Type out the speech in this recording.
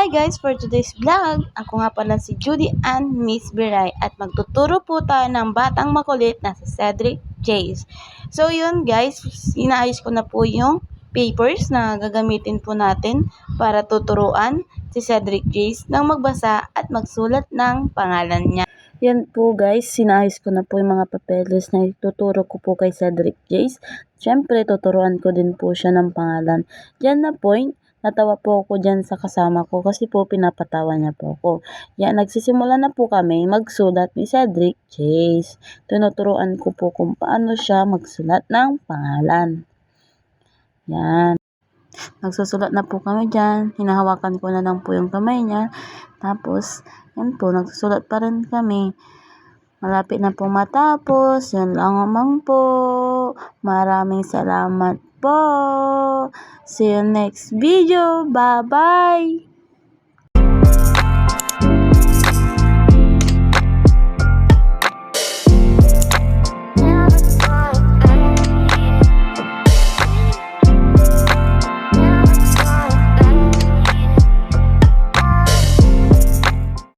Hi guys, for today's vlog, ako nga pala si Judy and Miss Biray at magtuturo po tayo ng batang makulit na si Cedric Chase. So yun guys, inaayos ko na po yung papers na gagamitin po natin para tuturuan si Cedric Chase ng magbasa at magsulat ng pangalan niya. Yan po guys, sinayos ko na po yung mga papeles na ituturo ko po kay Cedric Chase. Siyempre, tuturuan ko din po siya ng pangalan. Diyan na point, natawa po ako dyan sa kasama ko kasi po pinapatawa niya po ako. Yan, nagsisimula na po kami magsulat ni Cedric Chase. Tinuturuan ko po kung paano siya magsulat ng pangalan. Yan. Nagsusulat na po kami dyan. Hinahawakan ko na lang po yung kamay niya. Tapos, yan po, nagsusulat pa rin kami. Malapit na po matapos. Yan lang naman po. Maraming salamat po. See you next video. Bye-bye.